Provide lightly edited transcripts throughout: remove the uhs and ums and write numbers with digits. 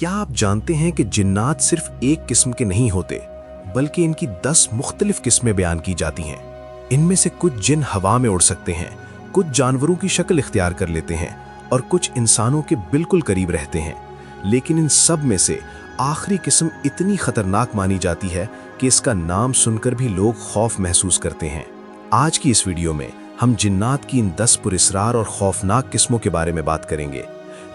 क्या आप जानते हैं कि जिन्नात सिर्फ एक किस्म के नहीं होते, बल्कि इनकी 10 मुख्तलिफ किस्में बयान की जाती हैं। इनमें से कुछ जिन हवा में उड़ सकते हैं, कुछ जानवरों की शक्ल इख्तियार कर लेते हैं और कुछ इंसानों के बिल्कुल करीब रहते हैं। लेकिन इन सब में से आखिरी किस्म इतनी खतरनाक मानी जाती है कि इसका नाम सुनकर भी लोग खौफ महसूस करते हैं। आज की इस वीडियो में हम जिन्नात की इन 10 पुरस्रार और खौफनाक किस्मों के बारे में बात करेंगे।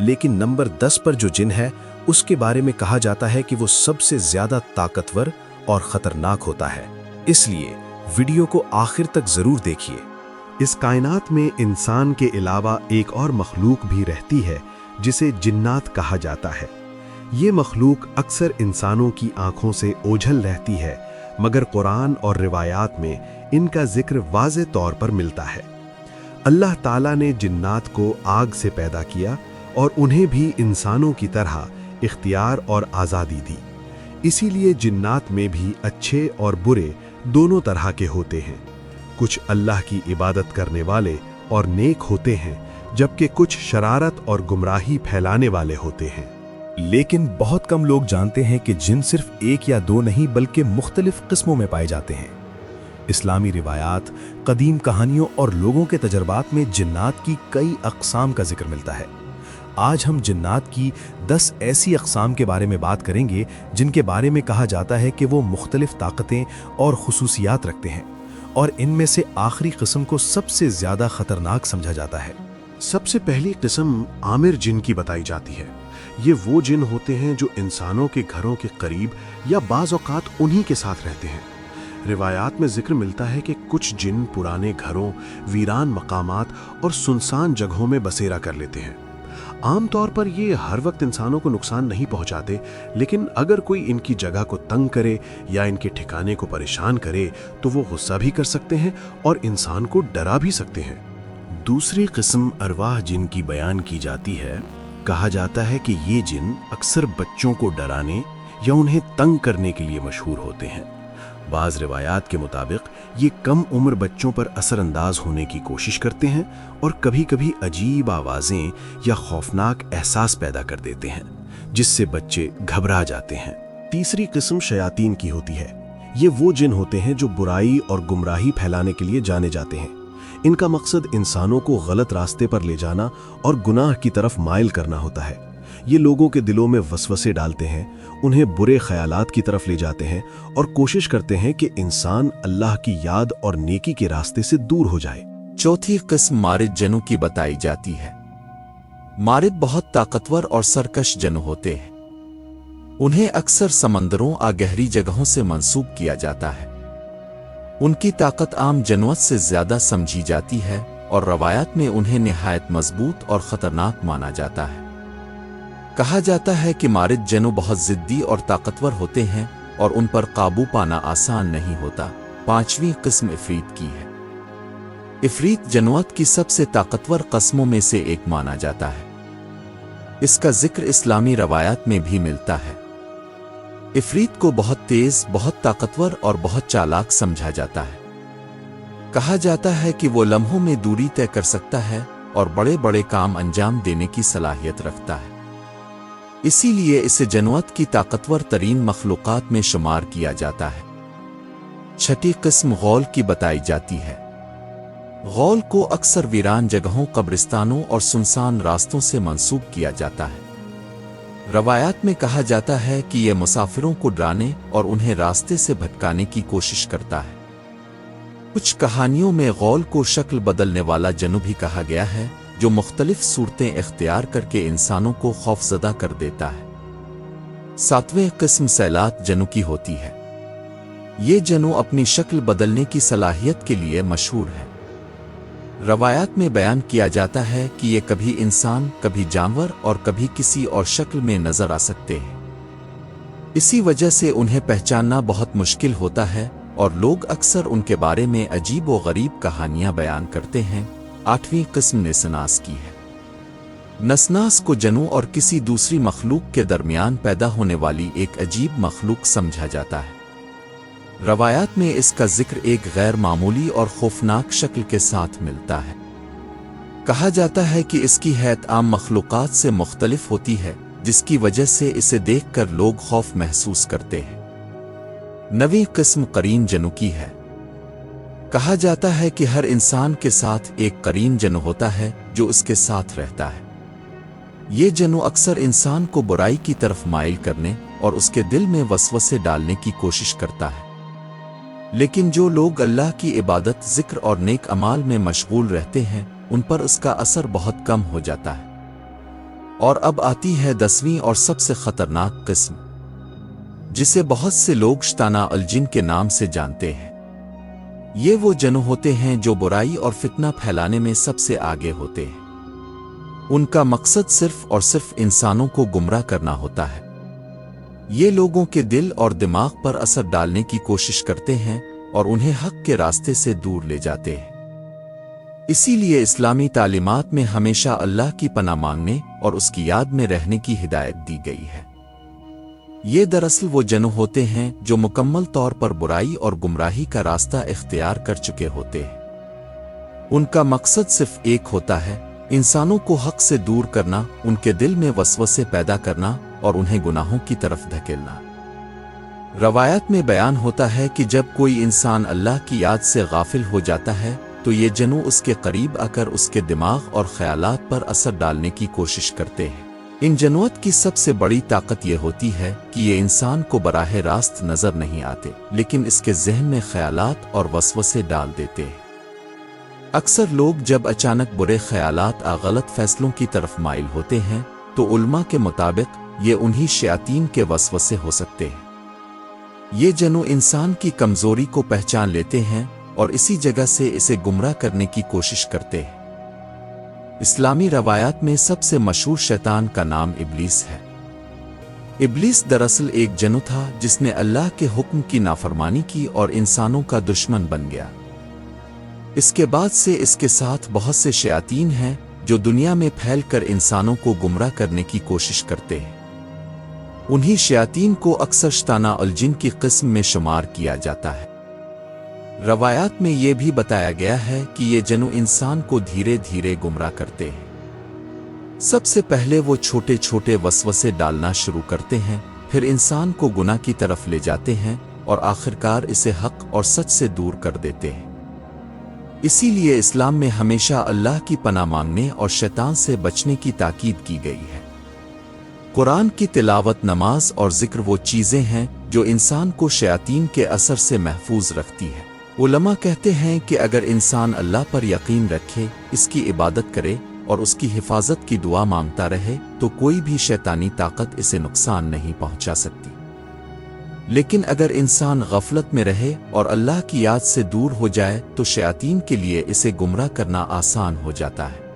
लेकिन नंबर 10 पर जो जिन है, उसके बारे में कहा जाता है कि वो सबसे ज्यादा ताकतवर और खतरनाक होता है। इसलिए वीडियो को आखिर तक जरूर देखिए। इस कायनात में इंसान के अलावा एक और मखलूक भी रहती है जिसे जिन्नात कहा जाता है। ये मखलूक अक्सर इंसानों की आंखों से ओझल रहती है, मगर कुरान और रिवायात में इनका जिक्र वाज़े तौर पर मिलता है। अल्लाह ताला ने जिन्नात को आग से पैदा किया और उन्हें भी इंसानों की तरह इख्तियार और आज़ादी दी। इसीलिए जिन्नात में भी अच्छे और बुरे दोनों तरह के होते हैं। कुछ अल्लाह की इबादत करने वाले और नेक होते हैं, जबकि कुछ शरारत और गुमराही फैलाने वाले होते हैं। लेकिन बहुत कम लोग जानते हैं कि जिन सिर्फ एक या दो नहीं, बल्कि मुख्तलिफ किस्मों में पाए जाते हैं। इस्लामी रिवायात, कदीम कहानियों और लोगों के तजर्बात में जिन्नात की कई अक़साम का जिक्र मिलता है। आज हम जिन्नात की 10 ऐसी अक़साम के बारे में बात करेंगे जिनके बारे में कहा जाता है कि वो मुख्तलिफ ताकतें और खुसूसियात रखते हैं, और इनमें से आखिरी किस्म को सबसे ज़्यादा ख़तरनाक समझा जाता है। सबसे पहली किस्म आमिर जिन की बताई जाती है। ये वो जिन होते हैं जो इंसानों के घरों के करीब या बाज़ औक़ात उन्हीं के साथ रहते हैं। रिवायात में जिक्र मिलता है कि कुछ जिन पुराने घरों, वीरान मकामात और सुनसान जगहों में बसेरा कर लेते हैं। आमतौर पर ये हर वक्त इंसानों को नुकसान नहीं पहुंचाते, लेकिन अगर कोई इनकी जगह को तंग करे या इनके ठिकाने को परेशान करे तो वो गुस्सा भी कर सकते हैं और इंसान को डरा भी सकते हैं। दूसरी किस्म अरवाह जिन की बयान की जाती है। कहा जाता है कि ये जिन अक्सर बच्चों को डराने या उन्हें तंग करने के लिए मशहूर होते हैं। बाज़ रिवायात के मुताबिक ये कम उम्र बच्चों पर असरअंदाज होने की कोशिश करते हैं और कभी-कभी अजीब आवाज़ें या खौफनाक एहसास पैदा कर देते हैं, जिससे बच्चे घबरा जाते हैं। तीसरी किस्म शयातीन की होती है। ये वो जिन होते हैं जो बुराई और गुमराही फैलाने के लिए जाने जाते हैं। इनका मकसद इंसानों को गलत रास्ते पर ले जाना और गुनाह की तरफ माइल करना होता है। ये लोगों के दिलों में वसवसे डालते हैं, उन्हें बुरे ख्यालात की तरफ ले जाते हैं और कोशिश करते हैं कि इंसान अल्लाह की याद और नेकी के रास्ते से दूर हो जाए। चौथी किस्म मारिद जनों की बताई जाती है। मारिद बहुत ताकतवर और सरकश जन होते हैं। उन्हें अक्सर समंदरों और गहरी जगहों से मंसूब किया जाता है। उनकी ताकत आम जनवत से ज्यादा समझी जाती है और रवायात में उन्हें निहायत मजबूत और खतरनाक माना जाता है। कहा जाता है कि मारिद जनों बहुत जिद्दी और ताकतवर होते हैं और उन पर काबू पाना आसान नहीं होता। पांचवी किस्म इफरीत की है। इफरीत जनवत की सबसे ताकतवर किस्मों में से एक माना जाता है। इसका जिक्र इस्लामी रवायात में भी मिलता है। इफरीत को बहुत तेज, बहुत ताकतवर और बहुत चालाक समझा जाता है। कहा जाता है कि वो लम्हों में दूरी तय कर सकता है और बड़े बड़े काम अंजाम देने की सलाहियत रखता है। इसीलिए इसे जनवत की ताकतवर तरीन मखलूक़ात में शुमार किया जाता है। छठी किस्म गौल की बताई जाती है। गौल को अक्सर वीरान जगहों, कब्रिस्तानों और सुनसान रास्तों से मंसूब किया जाता है। रवायात में कहा जाता है कि यह मुसाफिरों को डराने और उन्हें रास्ते से भटकाने की कोशिश करता है। कुछ कहानियों में गौल को शक्ल बदलने वाला जनु भी कहा गया है, जो मुख्तलिफ सूरतें इख्तियार करके इंसानों को खौफजदा कर देता है। सातवें किस्म सैलात जनु की होती है। ये जनु अपनी शक्ल बदलने की सलाहियत के लिए मशहूर है। रवायात में बयान किया जाता है कि ये कभी इंसान, कभी जानवर और कभी किसी और शक्ल में नजर आ सकते हैं। इसी वजह से उन्हें पहचानना बहुत मुश्किल होता है और लोग अक्सर उनके बारे में अजीब व गरीब कहानियां बयान करते हैं। आठवीं किस्म नसनास की है। नसनास को जनु और किसी दूसरी मखलूक के दरमियान पैदा होने वाली एक अजीब मखलूक समझा जाता है। रवायात में इसका जिक्र एक गैर मामूली और खौफनाक शक्ल के साथ मिलता है। कहा जाता है कि इसकी हैत आम मखलूक़ात से मुख्तलिफ होती है, جس کی وجہ سے اسے دیکھ کر لوگ خوف محسوس کرتے ہیں۔ 9ویں قسم قرین جنوں کی ہے۔ کہا جاتا ہے کہ ہر انسان کے ساتھ ایک قرین جنوں ہوتا ہے جو اس کے ساتھ رہتا ہے۔ یہ جنوں اکثر انسان کو برائی کی طرف مائل کرنے اور اس کے دل میں وسوسے ڈالنے کی کوشش کرتا ہے۔ لیکن جو لوگ اللہ کی عبادت، ذکر اور نیک اعمال میں مشغول رہتے ہیں ان پر اس کا اثر بہت کم ہو جاتا ہے۔ اور اب آتی ہے 10ویں اور سب سے خطرناک قسم، جسے بہت سے لوگ شیطان الجن کے نام سے جانتے ہیں۔ یہ وہ جنوں ہوتے ہیں جو برائی اور فتنہ پھیلانے میں سب سے آگے ہوتے ہیں۔ ان کا مقصد صرف اور صرف انسانوں کو گمراہ کرنا ہوتا ہے۔ یہ لوگوں کے دل اور دماغ پر اثر ڈالنے کی کوشش کرتے ہیں اور انہیں حق کے راستے سے دور لے جاتے ہیں۔ اسی لیے اسلامی تعلیمات میں ہمیشہ اللہ کی پناہ مانگنے اور اس کی یاد میں رہنے کی ہدایت دی گئی ہے۔ یہ دراصل وہ جنوں ہوتے ہیں جو مکمل طور پر برائی اور گمراہی کا راستہ اختیار کر چکے ہوتے ہیں۔ ان کا مقصد صرف ایک ہوتا ہے، انسانوں کو حق سے دور کرنا، ان کے دل میں وسوسے پیدا کرنا اور انہیں گناہوں کی طرف دھکیلنا۔ روایات میں بیان ہوتا ہے کہ جب کوئی انسان اللہ کی یاد سے غافل ہو جاتا ہے تو یہ جنوں اس کے قریب آ کر اس کے دماغ اور خیالات پر اثر ڈالنے کی کوشش کرتے ہیں۔ ان جنوت کی سب سے بڑی طاقت یہ ہوتی ہے کہ یہ انسان کو براہ راست نظر نہیں آتے، لیکن اس کے ذہن میں خیالات اور وسوسے ڈال دیتے ہیں۔ اکثر لوگ جب اچانک برے خیالات غلط فیصلوں کی طرف مائل ہوتے ہیں تو علماء کے مطابق یہ انہی شیاطین کے وسوسے ہو سکتے ہیں۔ یہ جنوں انسان کی کمزوری کو پہچان لیتے ہیں اور اسی جگہ سے اسے گمراہ کرنے کی کوشش کرتے ہیں۔ اسلامی روایات میں سب سے مشہور شیطان کا نام ابلیس ہے۔ ابلیس دراصل ایک جنوں تھا جس نے اللہ کے حکم کی نافرمانی کی اور انسانوں کا دشمن بن گیا۔ اس کے بعد سے اس کے ساتھ بہت سے شیاطین ہیں جو دنیا میں پھیل کر انسانوں کو گمراہ کرنے کی کوشش کرتے ہیں۔ انہی شیاطین کو اکثر شیطان الجن کی قسم میں شمار کیا جاتا ہے۔ روایات میں یہ بھی بتایا گیا ہے کہ یہ جنوں انسان کو دھیرے دھیرے گمراہ کرتے ہیں۔ سب سے پہلے وہ چھوٹے چھوٹے وسوسے ڈالنا شروع کرتے ہیں، پھر انسان کو گناہ کی طرف لے جاتے ہیں اور آخرکار اسے حق اور سچ سے دور کر دیتے ہیں۔ اسی لیے اسلام میں ہمیشہ اللہ کی پناہ مانگنے اور شیطان سے بچنے کی تاکید کی گئی ہے۔ قرآن کی تلاوت، نماز اور ذکر وہ چیزیں ہیں جو انسان کو شیاطین کے اثر سے محفوظ رکھتی ہے۔ علماء کہتے ہیں کہ اگر انسان اللہ پر یقین رکھے، اس کی عبادت کرے اور اس کی حفاظت کی دعا مانگتا رہے تو کوئی بھی شیطانی طاقت اسے نقصان نہیں پہنچا سکتی۔ لیکن اگر انسان غفلت میں رہے اور اللہ کی یاد سے دور ہو جائے تو شیاطین کے لیے اسے گمراہ کرنا آسان ہو جاتا ہے۔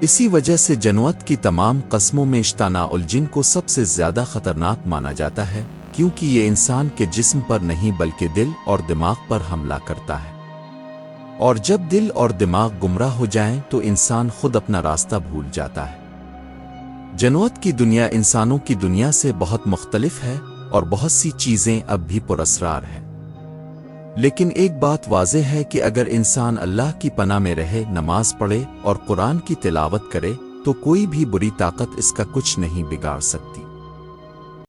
اسی وجہ سے جنوت کی تمام قسموں میں شیطان الجن کو سب سے زیادہ خطرناک مانا جاتا ہے، کیونکہ یہ انسان کے جسم پر نہیں بلکہ دل اور دماغ پر حملہ کرتا ہے۔ اور جب دل اور دماغ گمراہ ہو جائیں تو انسان خود اپنا راستہ بھول جاتا ہے۔ جنوت کی دنیا انسانوں کی دنیا سے بہت مختلف ہے اور بہت سی چیزیں اب بھی پراسرار ہیں۔ لیکن ایک بات واضح ہے کہ اگر انسان اللہ کی پناہ میں رہے، نماز پڑھے اور قرآن کی تلاوت کرے تو کوئی بھی بری طاقت اس کا کچھ نہیں بگاڑ سکتی۔